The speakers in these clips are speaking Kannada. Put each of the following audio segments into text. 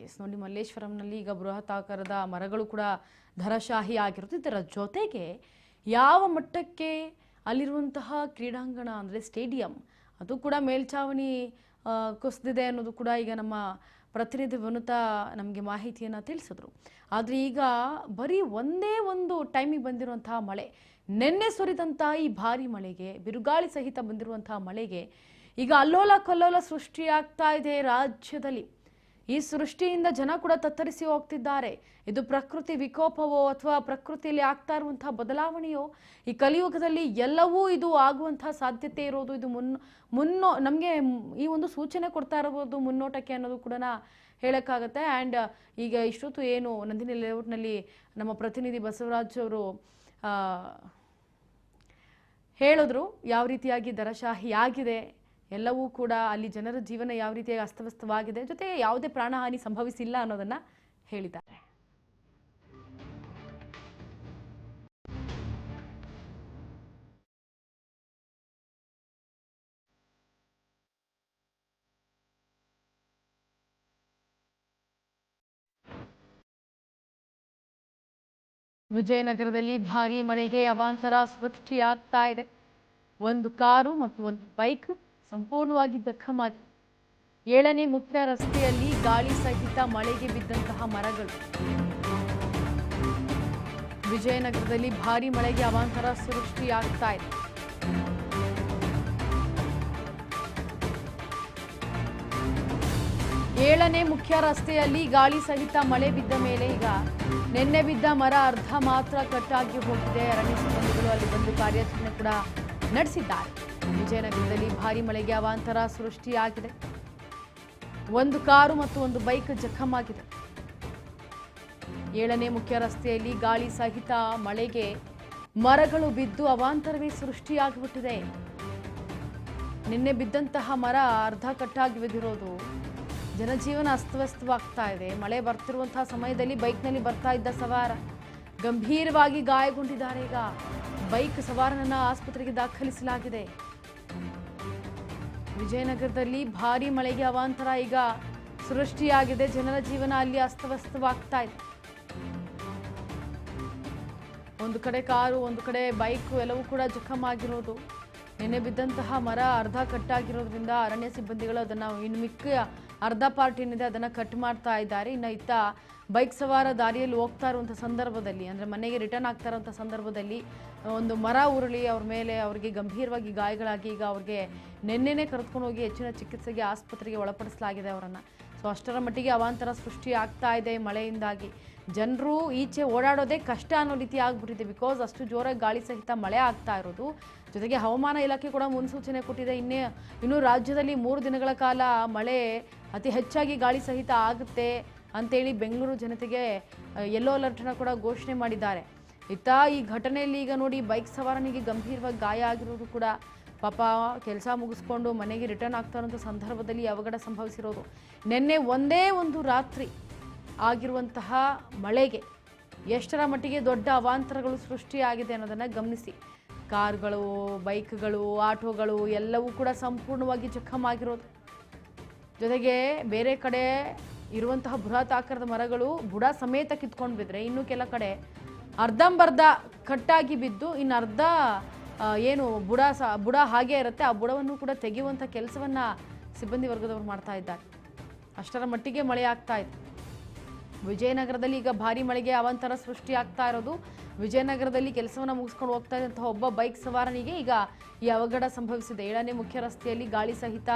ಎಸ್ ನೋಡಿ, ಮಲ್ಲೇಶ್ವರಂನಲ್ಲಿ ಈಗ ಬೃಹತ್ ಆಕಾರದ ಮರಗಳು ಕೂಡ ಧರಾಶಾಹಿ ಆಗಿರುತ್ತೆ. ಇದರ ಜೊತೆಗೆ ಯಾವ ಮಟ್ಟಕ್ಕೆ ಅಲ್ಲಿರುವಂತಹ ಕ್ರೀಡಾಂಗಣ ಅಂದರೆ ಸ್ಟೇಡಿಯಂ ಅದು ಕೂಡ ಮೇಲ್ಛಾವಣಿ ಕುಸಿದಿದೆ ಅನ್ನೋದು ಕೂಡ ಈಗ ನಮ್ಮ ಪ್ರತಿನಿಧಿ ವನುತಾ ನಮಗೆ ಮಾಹಿತಿಯನ್ನು ತಿಳಿಸಿದ್ರು. ಆದರೆ ಈಗ ಬರೀ ಒಂದೇ ಒಂದು ಟೈಮಿಗೆ ಬಂದಿರುವಂತಹ ಮಳೆ, ನಿನ್ನೆ ಸುರಿದಂತಹ ಈ ಭಾರಿ ಮಳೆಗೆ, ಬಿರುಗಾಳಿ ಸಹಿತ ಬಂದಿರುವಂತಹ ಮಳೆಗೆ ಈಗ ಅಲ್ಲೋಲ ಕಲ್ಲೋಲ ಸೃಷ್ಟಿಯಾಗ್ತಾ ಇದೆ ರಾಜ್ಯದಲ್ಲಿ. ಈ ಸೃಷ್ಟಿಯಿಂದ ಜನ ಕೂಡ ತತ್ತರಿಸಿ ಹೋಗ್ತಿದ್ದಾರೆ. ಇದು ಪ್ರಕೃತಿ ವಿಕೋಪವೋ ಅಥವಾ ಪ್ರಕೃತಿಯಲ್ಲಿ ಆಗ್ತಾ ಇರುವಂತಹ ಬದಲಾವಣೆಯೋ? ಈ ಕಲಿಯುಗದಲ್ಲಿ ಎಲ್ಲವೂ ಇದು ಆಗುವಂತಹ ಸಾಧ್ಯತೆ ಇರೋದು. ಇದು ನಮಗೆ ಈ ಒಂದು ಸೂಚನೆ ಕೊಡ್ತಾ ಇರಬಹುದು ಮುನ್ನೋಟಕ್ಕೆ ಅನ್ನೋದು ಕೂಡ ಹೇಳಕ್ಕಾಗತ್ತೆ. ಆ್ಯಂಡ್ ಈಗ ಇಷ್ಟೊತ್ತು ಏನು ನಂದಿನಿ ಲೇಔಟ್ನಲ್ಲಿ ನಮ್ಮ ಪ್ರತಿನಿಧಿ ಬಸವರಾಜ್ ಅವರು ಹೇಳಿದ್ರು ಯಾವ ರೀತಿಯಾಗಿ ಧರಾಶಾಹಿ ಆಗಿದೆ, ಎಲ್ಲವೂ ಕೂಡ ಅಲ್ಲಿ ಜನರ ಜೀವನ ಯಾವ ರೀತಿಯಾಗಿ ಅಸ್ತವ್ಯಸ್ತವಾಗಿದೆ, ಜೊತೆಗೆ ಯಾವುದೇ ಪ್ರಾಣಹಾನಿ ಸಂಭವಿಸಿಲ್ಲ ಅನ್ನೋದನ್ನ ಹೇಳಿದ್ದಾರೆ. ವಿಜಯನಗರದಲ್ಲಿ ಭಾರೀ ಮಳೆಗೆ ಅವಾಂತರ ಸೃಷ್ಟಿಯಾಗ್ತಾ ಇದೆ. ಒಂದು ಕಾರು ಮತ್ತು ಒಂದು ಬೈಕ್ ಸಂಪೂರ್ಣವಾಗಿ ಜಖಮಾಗಿದೆ. 7ನೇ ಮುಖ್ಯ ರಸ್ತೆಯಲ್ಲಿ ಗಾಳಿ ಸಹಿತ ಮಳೆಗೆ ಬಿದ್ದಂತಹ ಮರಗಳು. ವಿಜಯನಗರದಲ್ಲಿ ಭಾರೀ ಮಳೆಗೆ ಅವಾಂತರ ಸೃಷ್ಟಿಯಾಗ್ತಾ ಇದೆ. ಏಳನೇ ಮುಖ್ಯ ರಸ್ತೆಯಲ್ಲಿ ಗಾಳಿ ಸಹಿತ ಮಳೆ ಬಿದ್ದ ಮೇಲೆ ಈಗ ನಿನ್ನೆ ಬಿದ್ದ ಮರ ಅರ್ಧ ಮಾತ್ರ ಕಟ್ಟಾಗಿ ಹೋಗಿದೆ. ಅರಣ್ಯ ಸಿಬ್ಬಂದಿಗಳು ಅಲ್ಲಿ ಬಂದು ಕಾರ್ಯಾಚರಣೆ ಕೂಡ ನಡೆಸಿದ್ದಾರೆ. ವಿಜಯನಗರದಲ್ಲಿ ಭಾರೀ ಮಳೆಗೆ ಅವಾಂತರ ಸೃಷ್ಟಿಯಾಗಿದೆ. ಒಂದು ಕಾರು ಮತ್ತು ಒಂದು ಬೈಕ್ ಜಖಮಾಗಿದೆ. 7ನೇ ಮುಖ್ಯ ರಸ್ತೆಯಲ್ಲಿ ಗಾಳಿ ಸಹಿತ ಮಳೆಗೆ ಮರಗಳು ಬಿದ್ದು ಅವಾಂತರವೇ ಸೃಷ್ಟಿಯಾಗಿಬಿಟ್ಟಿದೆ. ನಿನ್ನೆ ಬಿದ್ದಂತಹ ಮರ ಅರ್ಧ ಕಟ್ಟಾಗಿ ಬಿದ್ದಿರೋದು. ಜನಜೀವನ ಅಸ್ತವ್ಯಸ್ತವಾಗ್ತಾ ಇದೆ. ಮಳೆ ಬರ್ತಿರುವಂತಹ ಸಮಯದಲ್ಲಿ ಬೈಕ್ನಲ್ಲಿ ಬರ್ತಾ ಇದ್ದ ಸವಾರ ಗಂಭೀರವಾಗಿ ಗಾಯಗೊಂಡಿದ್ದಾರೆ. ಈಗ ಬೈಕ್ ಸವಾರನನ್ನ ಆಸ್ಪತ್ರೆಗೆ ದಾಖಲಿಸಲಾಗಿದೆ. ವಿಜಯನಗರದಲ್ಲಿ ಭಾರೀ ಮಳೆಗೆ ಅವಾಂತರ ಈಗ ಸೃಷ್ಟಿಯಾಗಿದೆ. ಜನರ ಜೀವನ ಅಲ್ಲಿ ಅಸ್ತವ್ಯಸ್ತವಾಗ್ತಾ ಇದೆ. ಒಂದು ಕಡೆ ಕಾರು, ಒಂದು ಕಡೆ ಬೈಕ್ ಎಲ್ಲವೂ ಕೂಡ ಜಖಮಾಗಿರೋದು. ನಿನ್ನೆ ಬಿದ್ದಂತಹ ಮರ ಅರ್ಧ ಕಟ್ಟಾಗಿರೋದ್ರಿಂದ ಅರಣ್ಯ ಸಿಬ್ಬಂದಿಗಳು ಅದನ್ನು ಇನ್ನು ಮಿಕ್ಕ ಅರ್ಧ ಪಾರ್ಟ್ ಏನಿದೆ ಅದನ್ನು ಕಟ್ ಮಾಡ್ತಾ ಇದ್ದಾರೆ. ಇನ್ನು ಇತ್ತ ಬೈಕ್ ಸವಾರ ದಾರಿಯಲ್ಲಿ ಹೋಗ್ತಾ ಇರುವಂಥ ಸಂದರ್ಭದಲ್ಲಿ, ಅಂದರೆ ಮನೆಗೆ ರಿಟರ್ನ್ ಆಗ್ತಾ ಇರುವಂಥ ಸಂದರ್ಭದಲ್ಲಿ ಒಂದು ಮರ ಉರುಳಿ ಅವ್ರ ಮೇಲೆ ಅವರಿಗೆ ಗಂಭೀರವಾಗಿ ಗಾಯಗಳಾಗಿ ಈಗ ಅವ್ರಿಗೆ ನಿನ್ನೆನೇ ಕರೆದುಕೊಂಡು ಹೋಗಿ ಹೆಚ್ಚಿನ ಚಿಕಿತ್ಸೆಗೆ ಆಸ್ಪತ್ರೆಗೆ ಒಳಪಡಿಸಲಾಗಿದೆ ಅವರನ್ನು. ಸೊ ಅಷ್ಟರ ಮಟ್ಟಿಗೆ ಅವಾಂತರ ಸೃಷ್ಟಿ ಆಗ್ತಾ ಇದೆ ಮಳೆಯಿಂದಾಗಿ. ಜನರು ಈಚೆ ಓಡಾಡೋದೇ ಕಷ್ಟ ಅನ್ನೋ ರೀತಿ ಆಗ್ಬಿಟ್ಟಿದೆ. ಬಿಕಾಸ್ ಅಷ್ಟು ಜೋರಾಗಿ ಗಾಳಿ ಸಹಿತ ಮಳೆ ಆಗ್ತಾ ಇರೋದು. ಜೊತೆಗೆ ಹವಾಮಾನ ಇಲಾಖೆ ಕೂಡ ಮುನ್ಸೂಚನೆ ಕೊಟ್ಟಿದೆ. ಇನ್ನು ರಾಜ್ಯದಲ್ಲಿ 3 ದಿನಗಳ ಕಾಲ ಮಳೆ ಅತಿ ಹೆಚ್ಚಾಗಿ ಗಾಳಿ ಸಹಿತ ಆಗುತ್ತೆ ಅಂತೇಳಿ ಬೆಂಗಳೂರು ಜನತೆಗೆ ಯೆಲ್ಲೋ ಅಲರ್ಟ್ನ ಕೂಡ ಘೋಷಣೆ ಮಾಡಿದ್ದಾರೆ. ಇತ್ತ ಈ ಘಟನೆಯಲ್ಲಿ ಈಗ ನೋಡಿ, ಬೈಕ್ ಸವಾರನಿಗೆ ಗಂಭೀರವಾಗಿ ಗಾಯ ಆಗಿರೋದು ಕೂಡ. ಪಾಪ ಕೆಲಸ ಮುಗಿಸ್ಕೊಂಡು ಮನೆಗೆ ರಿಟರ್ನ್ ಆಗ್ತಾ ಇರೋಂಥ ಸಂದರ್ಭದಲ್ಲಿ ಅವಘಡ ಸಂಭವಿಸಿರೋದು. ನಿನ್ನೆ ಒಂದೇ ಒಂದು ರಾತ್ರಿ ಆಗಿರುವಂತಹ ಮಳೆಗೆ ಎಷ್ಟರ ಮಟ್ಟಿಗೆ ದೊಡ್ಡ ಅವಾಂತರಗಳು ಸೃಷ್ಟಿಯಾಗಿದೆ ಅನ್ನೋದನ್ನು ಗಮನಿಸಿ. ಕಾರ್ಗಳು, ಬೈಕ್ಗಳು, ಆಟೋಗಳು ಎಲ್ಲವೂ ಕೂಡ ಸಂಪೂರ್ಣವಾಗಿ ಜಖಮಾಗಿರೋದು. ಜೊತೆಗೆ ಬೇರೆ ಕಡೆ ಇರುವಂತಹ ಬೃಹತ್ ಆಕಾರದ ಮರಗಳು ಬುಡ ಸಮೇತ ಕಿತ್ಕೊಂಡು ಬಿದ್ದರೆ, ಇನ್ನು ಕೆಲ ಕಡೆ ಅರ್ಧಂಬರ್ಧ ಕಟ್ಟಾಗಿ ಬಿದ್ದು ಇನ್ನು ಅರ್ಧ ಏನು ಬುಡ ಹಾಗೆ ಇರುತ್ತೆ, ಆ ಬುಡವನ್ನು ಕೂಡ ತೆಗೆಯುವಂಥ ಕೆಲಸವನ್ನು ಸಿಬ್ಬಂದಿ ವರ್ಗದವರು ಮಾಡ್ತಾ ಇದ್ದಾರೆ. ಅಷ್ಟರ ಮಟ್ಟಿಗೆ ಮಳೆ ಆಗ್ತಾ ಇದೆ. ವಿಜಯನಗರದಲ್ಲಿ ಈಗ ಭಾರೀ ಮಳೆಗೆ ಅವಾಂತರ ಸೃಷ್ಟಿ ಆಗ್ತಾ ಇರೋದು. ವಿಜಯನಗರದಲ್ಲಿ ಕೆಲಸವನ್ನು ಮುಗಿಸ್ಕೊಂಡು ಹೋಗ್ತಾ ಇದ್ದಂತಹ ಒಬ್ಬ ಬೈಕ್ ಸವಾರನಿಗೆ ಈಗ ಈ ಅವಘಡ ಸಂಭವಿಸಿದೆ. 7ನೇ ಮುಖ್ಯ ರಸ್ತೆಯಲ್ಲಿ ಗಾಳಿ ಸಹಿತ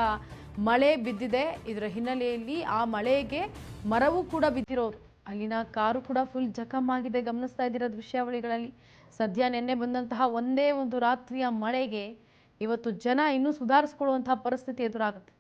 ಮಳೆ ಬಿದ್ದಿದೆ. ಇದರ ಹಿನ್ನೆಲೆಯಲ್ಲಿ ಆ ಮಳೆಗೆ ಮರವೂ ಕೂಡ ಬಿದ್ದಿರೋದು. ಅಲ್ಲಿನ ಕಾರು ಕೂಡ ಫುಲ್ ಜಖಮ್ ಆಗಿದೆ. ಗಮನಿಸ್ತಾ ಇದ್ದೀರಾ ದೃಶ್ಯಾವಳಿಗಳಲ್ಲಿ. ಸದ್ಯ ನಿನ್ನೆ ಬಂದಂತಹ ಒಂದೇ ಒಂದು ರಾತ್ರಿಯ ಮಳೆಗೆ ಇವತ್ತು ಜನ ಇನ್ನೂ ಸುಧಾರಿಸ್ಕೊಳ್ಳುವಂತಹ ಪರಿಸ್ಥಿತಿ ಎದುರಾಗುತ್ತೆ.